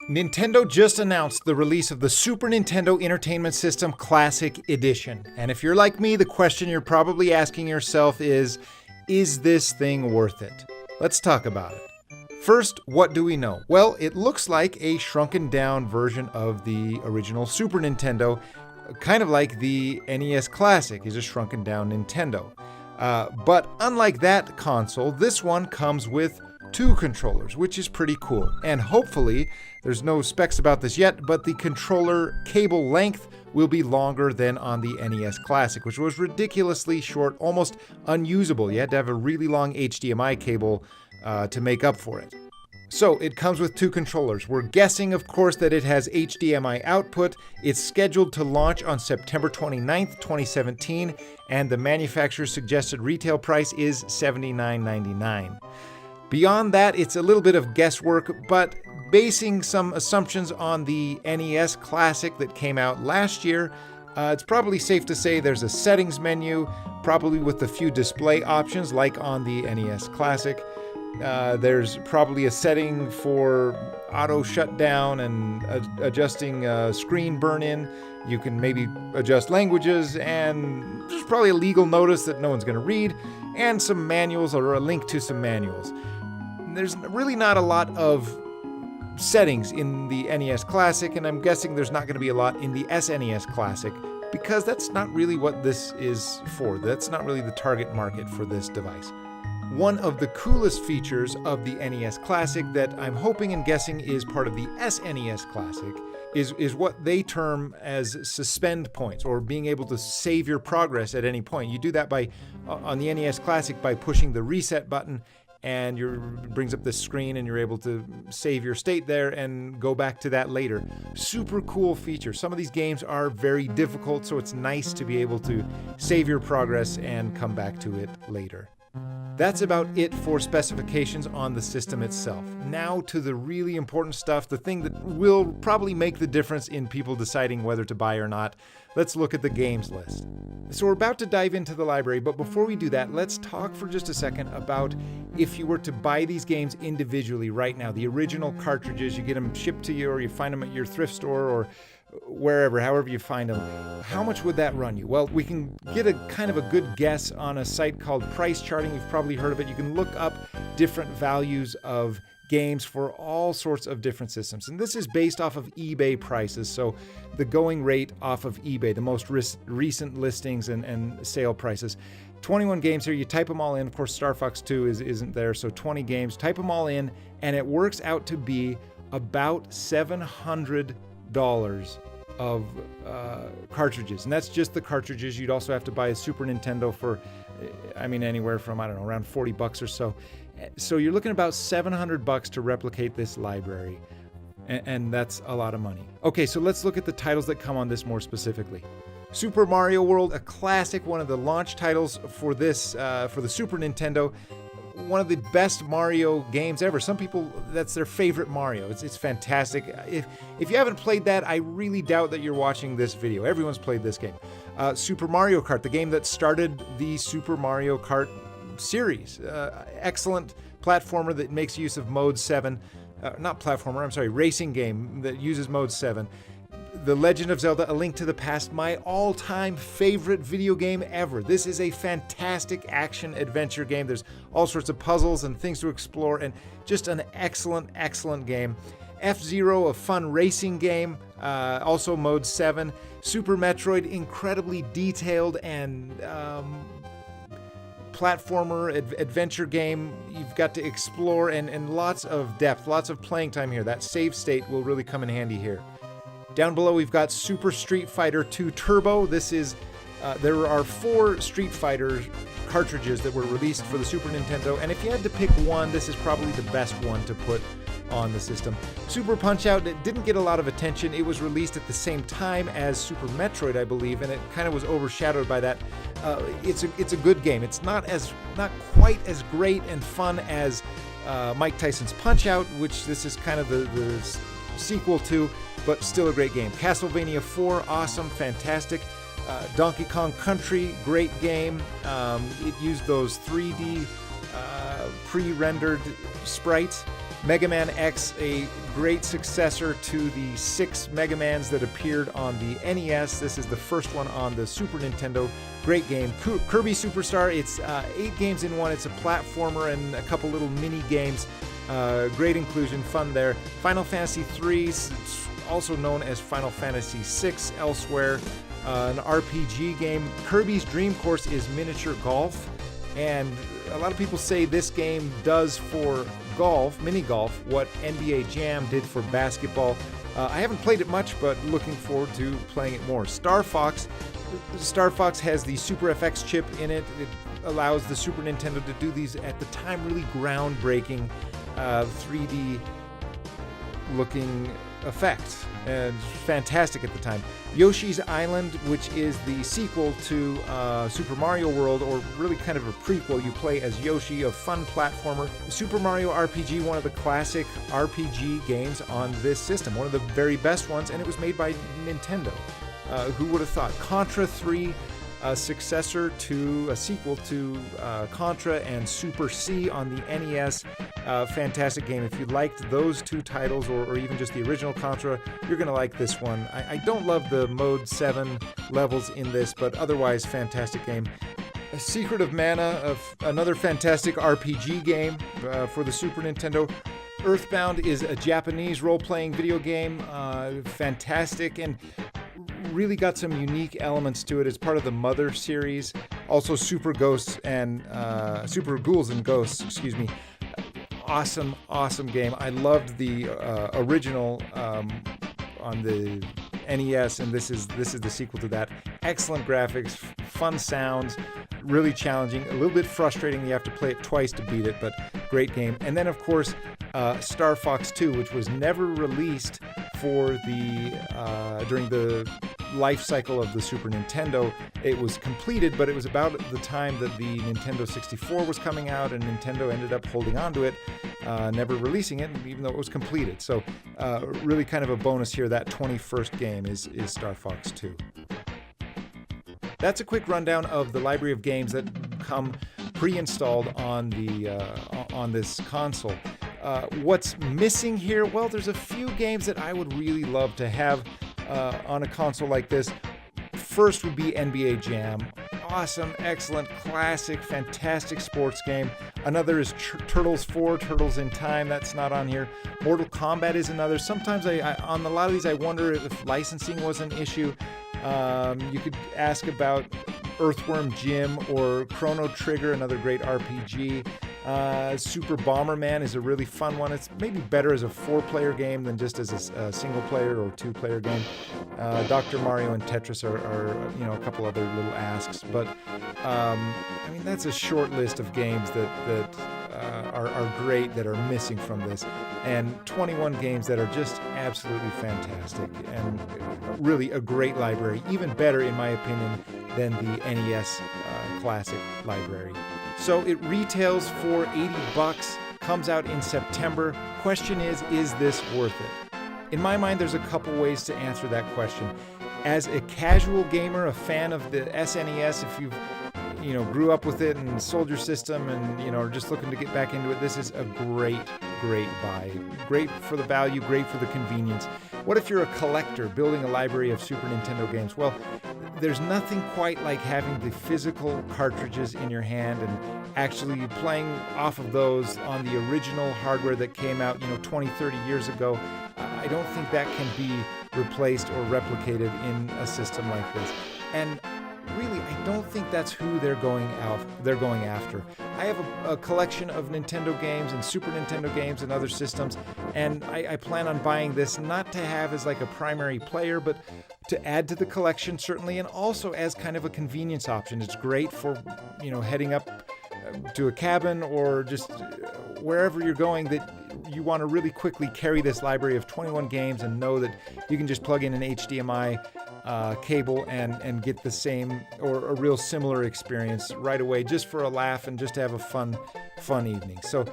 Nintendo just announced the release of the Super Nintendo Entertainment System Classic Edition. And if you're like me, the question you're probably asking yourself is this thing worth it? Let's talk about it. First, what do we know? Well, it looks like a shrunken down version of the original Super Nintendo, kind of like the NES Classic is a shrunken down Nintendo. But unlike that console, this one comes with 2 controllers, which is pretty cool. And hopefully, there's no specs about this yet, but the controller cable length will be longer than on the NES Classic, which was ridiculously short, almost unusable. You had to have a really long HDMI cable to make up for it. So it comes with 2 controllers. We're guessing, of course, that it has HDMI output. It's scheduled to launch on September 29th, 2017, and the manufacturer's suggested retail price is $79.99. Beyond that, it's a little bit of guesswork, but basing some assumptions on the NES Classic that came out last year, it's probably safe to say there's a settings menu, probably with a few display options like on the NES Classic. There's probably a setting for auto shutdown and adjusting screen burn-in. You can maybe adjust languages, and there's probably a legal notice that no one's going to read, and some manuals or a link to some manuals. There's really not a lot of settings in the NES Classic, and I'm guessing there's not going to be a lot in the SNES Classic, because that's not really what this is for. That's not really the target market for this device. One of the coolest features of the NES Classic that I'm hoping and guessing is part of the SNES Classic is what they term as suspend points, or being able to save your progress at any point. You do that by on the NES Classic by pushing the reset button, and it brings up this screen and you're able to save your state there and go back to that later. Super cool feature. Some of these games are very difficult, so it's nice to be able to save your progress and come back to it later. That's about it for specifications on the system itself. Now to the really important stuff, the thing that will probably make the difference in people deciding whether to buy or not. Let's look at the games list. So we're about to dive into the library, but before we do that, let's talk for just a second about if you were to buy these games individually right now, the original cartridges, you get them shipped to you or you find them at your thrift store or wherever, however you find them, how much would that run you? Well, we can get a kind of a good guess on a site called Price Charting. You've probably heard of it. You can look up different values of games for all sorts of different systems. And this is based off of eBay prices, so the going rate off of eBay, the most recent listings and sale prices. 21 games here, you type them all in. Of course, Star Fox 2 isn't there, so 20 games, type them all in, and it works out to be about $700 of cartridges, and that's just the cartridges. You'd also have to buy a Super Nintendo for, anywhere from, around $40 or so. So you're looking at about $700 to replicate this library, and that's a lot of money. Okay, so let's look at the titles that come on this more specifically. Super Mario World, a classic, one of the launch titles for this, for the Super Nintendo. One of the best Mario games ever. Some people, that's their favorite Mario. It's fantastic. If you haven't played that, I really doubt that you're watching this video. Everyone's played this game. Super Mario Kart, the game that started the Super Mario Kart series. Excellent platformer that makes use of Mode 7. Racing game that uses Mode 7. The Legend of Zelda, A Link to the Past, my all-time favorite video game ever. This is a fantastic action-adventure game. There's all sorts of puzzles and things to explore, and just an excellent, excellent game. F-Zero, a fun racing game, also Mode 7. Super Metroid, incredibly detailed and platformer adventure game. You've got to explore and lots of depth, lots of playing time here. That save state will really come in handy here. Down below, we've got Super Street Fighter 2 Turbo. This is, there are 4 Street Fighter cartridges that were released for the Super Nintendo, and if you had to pick one, this is probably the best one to put on the system. Super Punch-Out, it didn't get a lot of attention. It was released at the same time as Super Metroid, I believe, and it kind of was overshadowed by that. It's a good game. It's not quite as great and fun as Mike Tyson's Punch-Out, which this is kind of the sequel to, but still a great game. Castlevania IV, awesome, fantastic. Donkey Kong Country, great game. It used those 3D pre-rendered sprites, Mega Man X, a great successor to the 6 Mega Mans that appeared on the NES. This is the first one on the Super Nintendo. Great game. Kirby Superstar, it's 8 games in one. It's a platformer and a couple little mini games. Great inclusion, fun there. Final Fantasy III, also known as Final Fantasy VI elsewhere, an RPG game. Kirby's Dream Course is miniature golf, and a lot of people say this game does for golf, mini golf, what NBA Jam did for basketball. I haven't played it much, but looking forward to playing it more. Star Fox has the Super FX chip in it. It allows the Super Nintendo to do these, at the time, really groundbreaking 3D looking effects, and fantastic at the time. Yoshi's Island, which is the sequel to Super Mario World, or really kind of a prequel. You play as Yoshi, a fun platformer. Super Mario RPG, one of the classic RPG games on this system, one of the very best ones, and it was made by Nintendo. Who would have thought? Contra 3, a sequel to Contra and Super C on the NES. Fantastic game. If you liked those two titles, or even just the original Contra, you're going to like this one. I don't love the Mode 7 levels in this, but otherwise fantastic game. Secret of Mana, another fantastic RPG game for the Super Nintendo. EarthBound is a Japanese role-playing video game. Fantastic, and really got some unique elements to it. It's part of the Mother series. Also Super Ghouls and Ghosts, Awesome game. I loved the original on the NES, and this is the sequel to that. Excellent graphics, fun sounds, really challenging, a little bit frustrating. You have to play it twice to beat it, but great game. And then, of course, Star Fox 2, which was never released for during the life cycle of the Super Nintendo. It was completed, but it was about the time that the Nintendo 64 was coming out, and Nintendo ended up holding on to it, never releasing it, even though it was completed. So really kind of a bonus here. That 21st game is Star Fox 2. That's a quick rundown of the library of games that come pre-installed on this console. What's missing here? Well, there's a few games that I would really love to have on a console like this. First would be NBA Jam. Awesome, excellent, classic, fantastic sports game. Another is Turtles 4, Turtles in Time. That's not on here. Mortal Kombat is another. Sometimes on a lot of these, I wonder if licensing was an issue. You could ask about Earthworm Jim or Chrono Trigger, another great RPG. Super Bomberman is a really fun one. It's maybe better as a 4-player game than just as a single-player or 2-player game. Dr. Mario and Tetris are a couple other little asks. But, that's a short list of games that are great, that are missing from this. And 21 games that are just absolutely fantastic, and really a great library. Even better, in my opinion, than the NES Classic library. So it retails for $80, comes out in September. Question is this worth it? In my mind, there's a couple ways to answer that question. As a casual gamer, a fan of the SNES, if you've grew up with it and sold your system and are just looking to get back into it, this is a great buy. Great for the value, great for the convenience. What if you're a collector building a library of Super Nintendo games? Well, there's nothing quite like having the physical cartridges in your hand and actually playing off of those on the original hardware that came out 20, 30 years ago. I don't think that can be replaced or replicated in a system like this. And really, I don't think that's who they're going after. I have a collection of Nintendo games and Super Nintendo games and other systems, and I plan on buying this not to have as like a primary player, but to add to the collection, certainly, and also as kind of a convenience option. It's great for, heading up to a cabin or just wherever you're going that you want to really quickly carry this library of 21 games and know that you can just plug in an HDMI cable and get the same or a real similar experience right away, just for a laugh and just to have a fun evening. So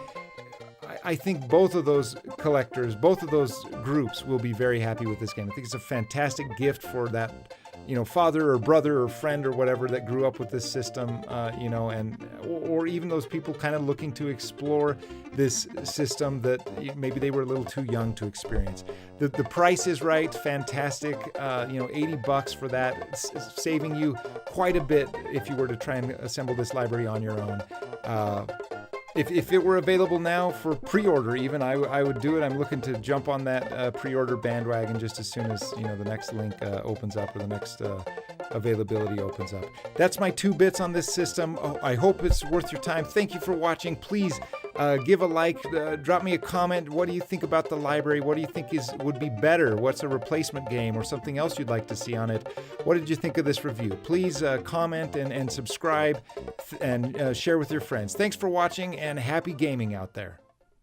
I think both of those collectors, both of those groups will be very happy with this game. I think it's a fantastic gift for that father or brother or friend or whatever that grew up with this system, or even those people kind of looking to explore this system that maybe they were a little too young to experience. The price is right, fantastic. $80 for that, saving you quite a bit if you were to try and assemble this library on your own. If it were available now for pre-order even, I would do it. I'm looking to jump on that pre-order bandwagon just as soon as the next link opens up, or the next availability opens up. That's my 2 bits on this system. I hope it's worth your time. Thank you for watching. Please give a like, drop me a comment. What do you think about the library? What do you think would be better? What's a replacement game or something else you'd like to see on it? What did you think of this review? Please comment and subscribe and share with your friends. Thanks for watching, and happy gaming out there.